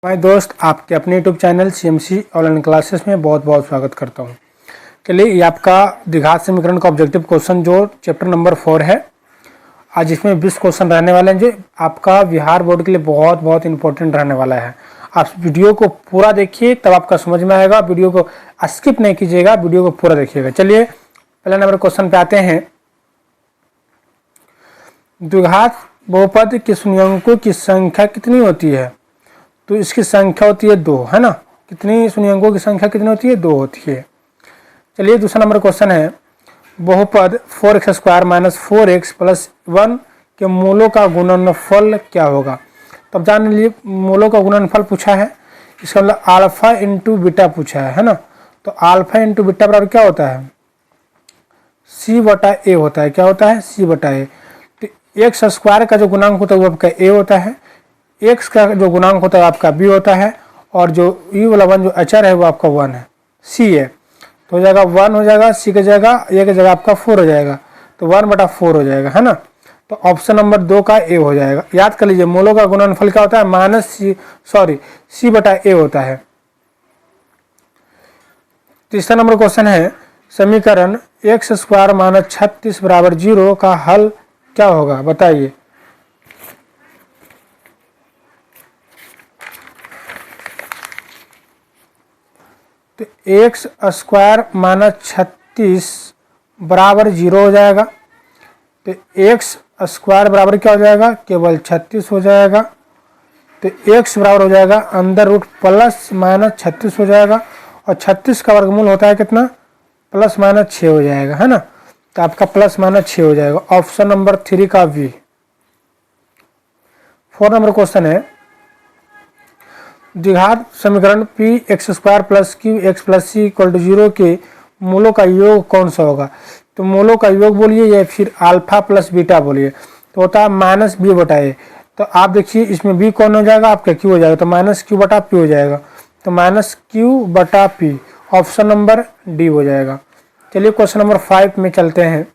भाई दोस्त, आपके अपने YouTube channel CMC online classes में बहुत बहुत स्वागत करता हूं। चलिए, ये आपका द्विघात समीकरण का ऑब्जेक्टिव क्वेश्चन जो चैप्टर नंबर 4 है। आज इसमें 20 क्वेश्चन रहने वाले हैं जो आपका बिहार बोर्ड के लिए बहुत बहुत इंपॉर्टेंट रहने वाला है। आप वीडियो को पूरा देखिए, तब आपका समझ में आएगा। वीडियो को स्किप नहीं कीजिएगा, वीडियो को पूरा देखिएगा। चलिए, पहले नंबर क्वेश्चन पे आते हैं। द्विघात बहुपद के शून्यंकों की संख्या कितनी होती है? तो इसकी संख्या होती है 2, है ना। कितनी शून्यंकों की संख्या कितनी होती है? 2 होती है। चलिए, दूसरा नंबर क्वेश्चन है, बहुपद 4x² - 4x + 1 के मूलों का गुणनफल क्या होगा? तो अब जान लीजिए, मूलों का गुणनफल पूछा है, इसका मतलब अल्फा इंटू बीटा पूछा है ना। तो अल्फा इंटू बीटा बराबर क्या होता है? c/a होता है। क्या होता है? c/a। तो x² का जो गुणांक होता है वो आपका a होता है, x का जो गुणांक होता है आपका b होता है, और जो e वाला 1 जो अचर है वो आपका 1 है, c है। तो हो जाएगा 1 हो जाएगा, c की जगह a की जगह आपका 4 हो जाएगा, तो 1/4 हो जाएगा, है ना। तो ऑप्शन नंबर 2 का a हो जाएगा। याद कर लीजिए, मूलों का गुणनफल क्या होता है? c/a होता है। तीसरा नंबर क्वेश्चन है, समीकरण x² - 36 = 0 का हल क्या होगा? बताइए। तो x² - 36 = 0 हो जाएगा। तो x² बराबर क्या हो जाएगा? केवल 36 हो जाएगा। तो x बराबर हो जाएगा अंदर रूट +-36 हो जाएगा, और 36 का वर्गमूल होता है कितना? +-6 हो जाएगा, है ना। तो आपका +-6 हो जाएगा। ऑप्शन नंबर 3 का बी। 4 नंबर क्वेश्चन है, द्विघात समीकरण px² + qx + c = 0 के मूलों का योग कौन सा होगा? तो मूलों का योग बोलिए या फिर अल्फा प्लस बीटा बोलिए। तो होता है -b/a। तो आप देखिए, इसमें b कौन हो जाएगा? आपका q हो जाएगा, तो -q/p हो जाएगा। तो -q/p ऑप्शन नंबर डी हो जाएगा। चलिए, क्वेश्चन नंबर 5 में चलते हैं।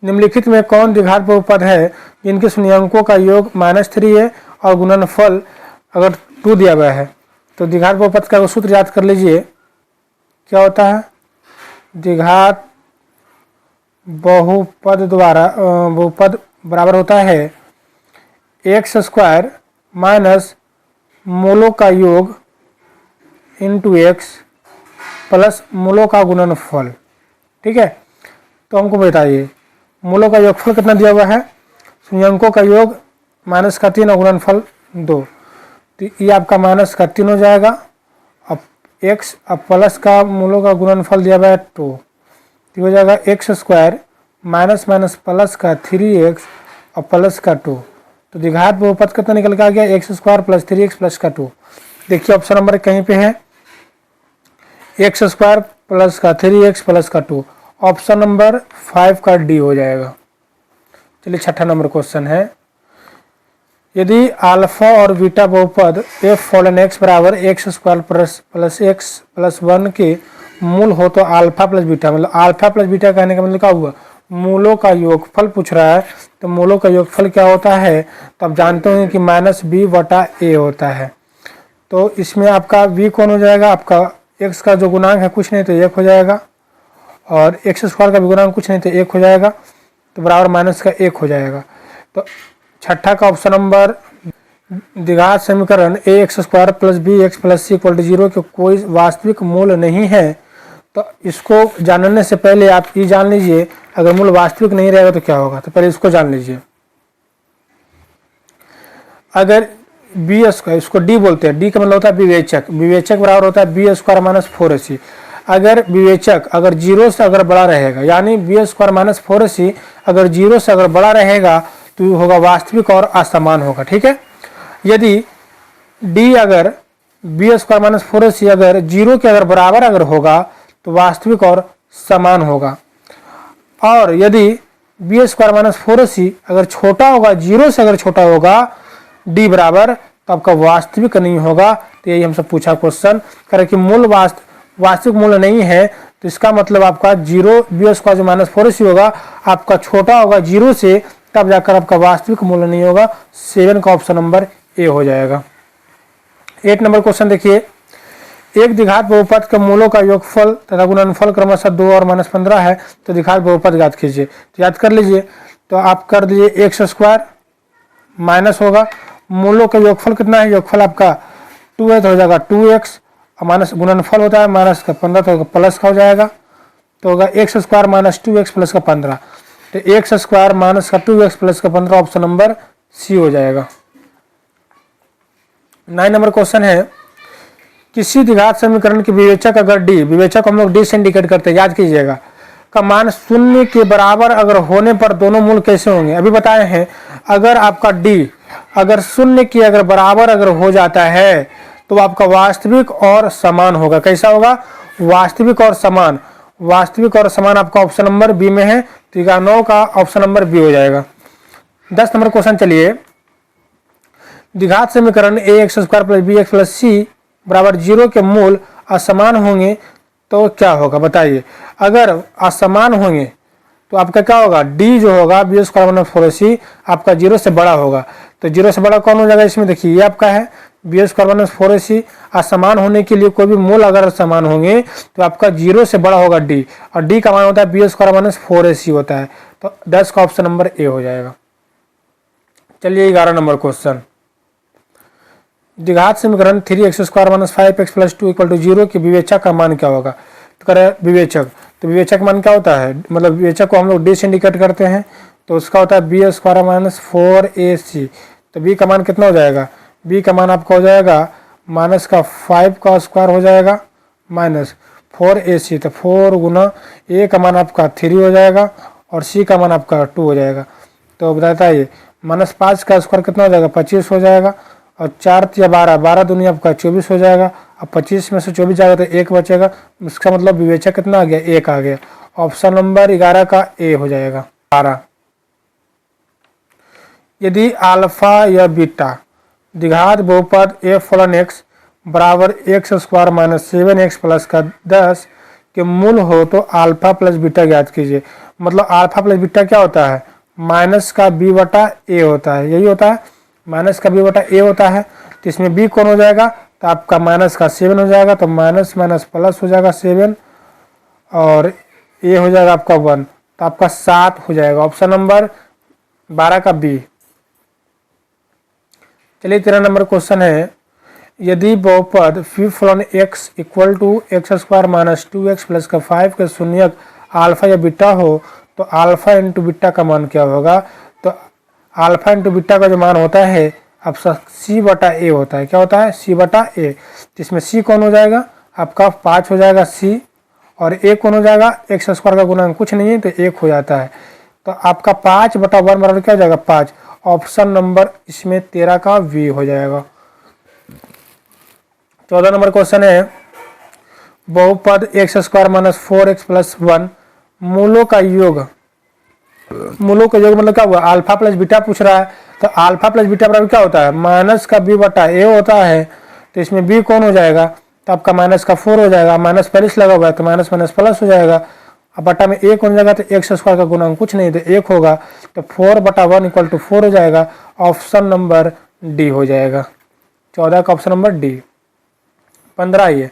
निम्नलिखित में कौन द्विघात बहुपद है जिनके शून्यंकों का योग -3 है और गुणनफल अगर 2 दिया गया है? तो द्विघात बहुपद का सूत्र याद कर लीजिए। क्या होता है? द्विघात बहुपद बराबर होता है x² - मूलों का योग इंटू x प्लस मूलों का गुणनफल। ठीक है, तो हमको बताइए मूलों का योगफल कितना दिया हुआ है? शून्यंकों का योग -3 और गुणनफल 2। तो ये आपका -3 हो जाएगा। अब x अब प्लस का मूलों का गुणनफल दिया हुआ है 2, तो हो जाएगा x² - प्लस का 3x और प्लस का 2। तो द्विघात बहुपद कितना निकल के आ गया? x² + 3x प्लस का 2। देखिए, ऑप्शन नंबर कहीं पे है, x² प्लस का 3x प्लस का 2। ऑप्शन नंबर 5 का डी हो जाएगा। चलिए, छठा नंबर क्वेश्चन है, यदि अल्फा और बीटा बहुपद f(x) बराबर x² + x + 1 के मूल हो तो अल्फा प्लस बीटा, मतलब अल्फा प्लस बीटा कहने का मतलब क्या हुआ? मूलों का योगफल पूछ रहा है। तो मूलों का योगफल क्या होता है? तो आप जानते होंगे कि -b/a होता है। तो इसमें आपका b कौन हो जाएगा? आपका x का जो गुणांक है कुछ नहीं तो 1 हो जाएगा, और x² का भी गुणांक कुछ नहीं तो 1 हो जाएगा, तो बराबर -1 हो जाएगा। तो छठा का ऑप्शन नंबर, द्विघात समीकरण ax² + bx + c = 0 के कोई वास्तविक मूल नहीं है। तो इसको जानने से पहले आप ये जान लीजिए, अगर मूल वास्तविक नहीं रहेगा तो क्या होगा। तो पहले इसको जान लीजिए। अगर b², इसको d बोलते हैं, d का मतलब होता है विवेचक। विवेचक बराबर होता है b² - 4ac। अगर विवेचक अगर 0 से अगर बड़ा रहेगा, यानी b² - 4ac अगर 0 से अगर बड़ा रहेगा तो होगा वास्तविक और असमान होगा। ठीक है, यदि d अगर b² - 4ac अगर 0 के अगर बराबर अगर होगा तो वास्तविक और समान होगा, और यदि b² - 4ac अगर छोटा होगा, 0 से अगर छोटा होगा d बराबर, तो आपका वास्तविक नहीं होगा। तो यही हमसे पूछा क्वेश्चन करे कि मूल वास्तविक मूल्य नहीं है, तो इसका मतलब आपका 0 b² - 4ac होगा, आपका छोटा होगा 0 से, तब जाकर आपका वास्तविक मूल्य नहीं होगा। 7 का ऑप्शन नंबर ए हो जाएगा। 8 नंबर क्वेश्चन देखिए, एक द्विघात बहुपद के मूलों का योगफल तथा गुणनफल क्रमशः 2 और -15 है, तो द्विघात बहुपद ज्ञात कीजिए। तो याद कर लीजिए, तो आप कर दीजिए एक्स स्क्वायर माइनस होगा, मूलों का योगफल कितना है, योगफल आपका 2 है तो हो जाएगा 2x, और माइनस गुणनफल होता है माइनस का 15 तो प्लस का हो जाएगा, तो होगा x square minus 2x plus का 15। तो एक्स स्क्वायर माइनस का 2x प्लस का 15 ऑप्शन नंबर सी हो जाएगा। 9 नंबर क्वेश्चन है, किसी द्विघात समीकरण के विवेचक अगर डी, विवेचक हम लोग डी से इंडिकेट करते हैं, याद कीजिएगा, का मान शून्य के बराबर अगर होने पर दोनों मूल कैसे होंगे। अभी बताए हैं, अगर आपका डी अगर शून्य के अगर बराबर अगर हो जाता है तो आपका वास्तविक और समान होगा। कैसा होगा, वास्तविक और समान। वास्तविक और समान आपका ऑप्शन नंबर बी में है, तो 9 का ऑप्शन नंबर बी हो जाएगा। 10 नंबर क्वेश्चन चलिए, द्विघात समीकरण a x square plus b x plus c बराबर 0 के मूल असमान होंगे तो क्या होगा, बताइए। अगर असमान होंगे तो आपका क्या होगा, डी जो होगा बी स्क्वायर माइनस 4ac आपका 0 से बड़ा होगा। तो 0 से बड़ा कौन हो जाएगा, इसमें देखिए ये आपका है बी स्क्वायर माइनस 4ac। असमान होने के लिए कोई भी मूल अगर समान होंगे तो आपका 0 से बड़ा होगा डी, और डी का मान होता है बी स्क्वायर माइनस 4ac होता है। तो 10 का ऑप्शन नंबर ए हो जाएगा। चलिए 11 नंबर क्वेश्चन, द्विघात समीकरण 3x square minus 5x plus 2 equal to 0 के विवेचक का मान क्या होगा। तो करें विवेचक, तो विवेचक मान क्या होता है, मतलब विवेचक को हम लोग डी से इंडिकेट करते हैं, तो उसका होता है बी स्क्वायर माइनस 4ac। तो बी का मान कितना हो जाएगा, बी का मान आपका हो जाएगा माइनस का 5 का स्क्वायर हो जाएगा माइनस 4ac, तो 4 गुना ए का मान आपका 3 हो जाएगा और सी का मान आपका 2 हो जाएगा। तो बताता है माइनस 5 का स्क्वायर कितना हो जाएगा, 25 हो जाएगा, और 4 या 12, 12 दुनिया आपका 24 हो जाएगा। अब 25 में से 24 जाएगा तो 1 बचेगा, इसका मतलब विवेचक कितना आ गया, 1 आ गया। ऑप्शन नंबर 11 का ए हो जाएगा। 12, यदि अल्फा या बीटा द्विघात बहुपद एफ फलन एक्स बराबर x square minus 7x plus का 10 के मूल हो तो अल्फा प्लस बीटा ज्ञात कीजिए। मतलब अल्फा प्लस बीटा क्या होता है, माइनस का बी बटा ए होता है, यही होता है, माइनस का बी बटा ए होता है। तो इसमें बी कौन हो जाएगा, तो आपका माइनस का 7 हो जाएगा, तो माइनस माइनस प्लस हो जाएगा 7, और ए हो जाएगा आपका 1, तो आपका 7 हो जाएगा। ऑप्शन नंबर 12 का बी। चलिए 13 नंबर क्वेश्चन है, यदि बहुपद फी फलन x equal to x square minus 2x plus का 5 के शून्यक अल्फा या बीटा हो तो अल्फा इंटू बीटा का मान क्या होगा। तो अल्फा इंटू बीटा का जो मान होता है आपका सी बटा ए होता है, क्या होता है, सी बटा ए। इसमें सी कौन हो जाएगा, आपका 5 हो जाएगा सी, और ए कौन हो जाएगा, एक्स स्क्वायर का गुणा कुछ नहीं है तो 1 हो जाता है। तो आपका 5 बटा 1 बराबर क्या हो जाएगा, 5। ऑप्शन नंबर इसमें 13 का वी हो जाएगा। 14 नंबर क्वेश्चन है, बहुपद x square minus 4x plus 1 मूलों का योग, मूलों का योग मतलब क्या हुआ, अल्फा प्लस बीटा पूछ रहा है। तो अल्फा प्लस बीटा बराबर क्या होता है, माइनस का बी बटा ए होता है। तो इसमें बी कौन हो जाएगा, तो आपका माइनस का 4 हो जाएगा, माइनस पहले लगा हुआ है तो माइनस माइनस प्लस हो जाएगा। अब बटा में 1 हो जाएगा, तो एक्स स्क्वायर का गुणा कुछ नहीं तो 1 होगा, तो 4 बटा 1 इक्वल टू 4 हो जाएगा। ऑप्शन नंबर डी हो जाएगा। 14 का ऑप्शन नंबर डी। 15 ये,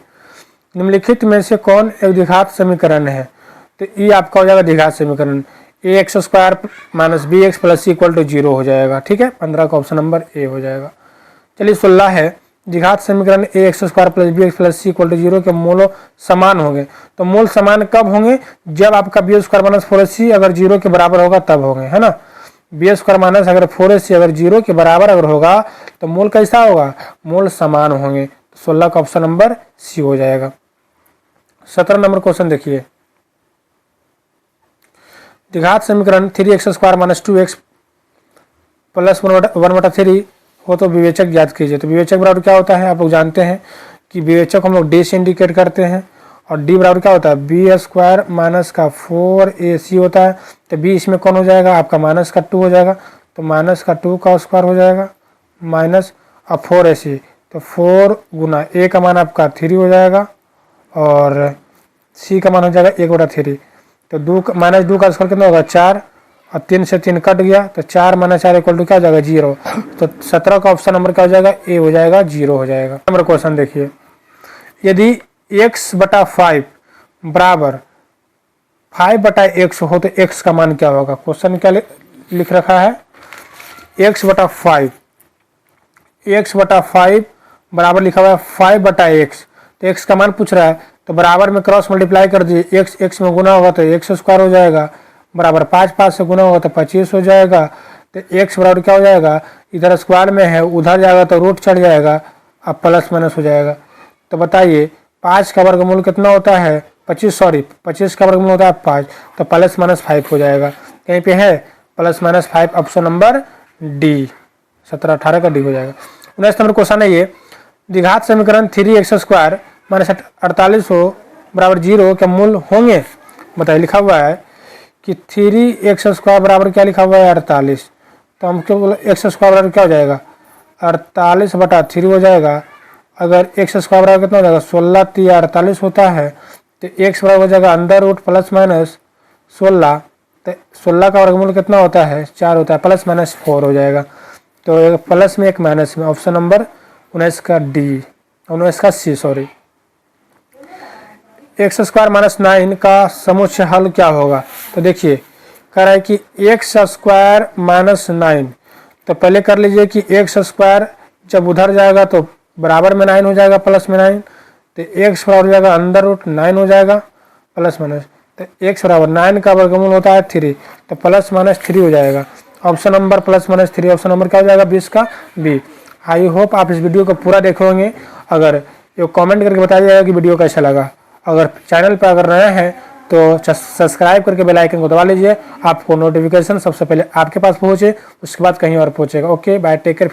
निम्नलिखित में से कौन एक द्विघात समीकरण है। तो ये आपका हो जाएगा द्विघात समीकरण, a x square minus b x plus c equal to 0 हो जाएगा। ठीक है, 15 का ऑप्शन नंबर ए हो जाएगा। चलिए 16 है, द्विघात समीकरण a x square plus b x plus c equal to 0 के मूल समान होंगे। तो मूल समान कब होंगे, जब आपका बी स्क्वायर माइनस 4ac अगर 0 के बराबर होगा तब होंगे, है ना। बी स्क्वायर माइनस अगर 4ac अगर 0 के बराबर अगर होगा तो मूल कैसा होगा, मूल समान होंगे। 16 का ऑप्शन नंबर सी हो जाएगा। 17 नंबर क्वेश्चन देखिए, द्विघात समीकरण 3x square minus 2x plus 1/3 हो तो विवेचक ज्ञात कीजिए। तो विवेचक बराबर क्या होता है, आप लोग जानते हैं कि विवेचक हम लोग डी से इंडिकेट करते हैं, और डी बराबर क्या होता है, बी स्क्वायर माइनस का 4ac होता है। तो बी इसमें कौन हो जाएगा, आपका माइनस का 2 हो जाएगा, तो माइनस का 2 का स्क्वायर हो जाएगा माइनस और 4ac, तो 4 गुना ए का मान आपका 3 हो जाएगा, और सी का मान हो जाएगा 1/3। तो माइनस 2 का स्क्वायर कितना होगा, 4, और 3 से 3 कट गया तो 4 - 4 = क्या हो जाएगा 0। तो 17 का ऑप्शन नंबर क्या हो जाएगा ए हो जाएगा, 0 हो जाएगा। नंबर क्वेश्चन देखिए, यदि x/5 बराबर 5/x हो तो x का मान क्या होगा। क्वेश्चन क्या लिख रखा है, x/5 बराबर लिखा हुआ है 5/x। तो x का मान पूछ रहा है तो बराबर में क्रॉस मल्टीप्लाई कर दिए, x में गुना होगा तो x² हो जाएगा, बराबर 5 से गुना होगा तो 25 हो जाएगा। तो x बराबर क्या हो जाएगा, इधर स्क्वायर में है उधर जाएगा तो रूट चढ़ जाएगा, अब प्लस माइनस हो जाएगा। तो बताइए 5 का वर्गमूल कितना होता है 25 का वर्गमूल होता है 5, तो +-5 हो जाएगा। कहीं पे है +-5, ऑप्शन नंबर डी, 17 18 का डी हो जाएगा। 19 नंबर क्वेश्चन है ये, द्विघात समीकरण 3x² - 48 हो बराबर 0 के मूल होंगे। बताइए, लिखा हुआ है कि 3x² बराबर क्या लिखा हुआ है 48, तो हम क्या बोले x² बराबर क्या हो जाएगा 48/3 हो जाएगा। अगर x² बराबर कितना हो जाएगा 16 × 3 = 48 होता है, तो x बराबर हो जाएगा √+-16, तो 16 का वर्गमूल कितना होता है 4 होता है, +-4 हो जाएगा। तो एक प्लस में एक माइनस में, ऑप्शन नंबर 19 का डी, 19 का सी सॉरी। x² - 9 का समुच्चय हल क्या होगा। तो देखिए कह रहा है कि x² - 9, तो पहले कर लीजिए कि x² जब उधर जाएगा तो बराबर में 9 हो जाएगा, प्लस में 9, तो x बराबर हो जाएगा √9 हो जाएगा +-। तो x बराबर 9 का वर्गमूल होता है 3, तो +-3 हो जाएगा। ऑप्शन नंबर +-3, ऑप्शन नंबर क्या हो जाएगा 20 का बी। आई होप आप इस वीडियो को पूरा देखे होंगे। अगर ये कमेंट करके बताइएगा कि वीडियो कैसा लगा। अगर चैनल पर अगर नए हैं तो सब्सक्राइब करके बेल आइकन को दबा लीजिए, आपको नोटिफिकेशन सबसे पहले आपके पास पहुंचे, उसके बाद कहीं और पहुंचेगा। Okay bye, take care.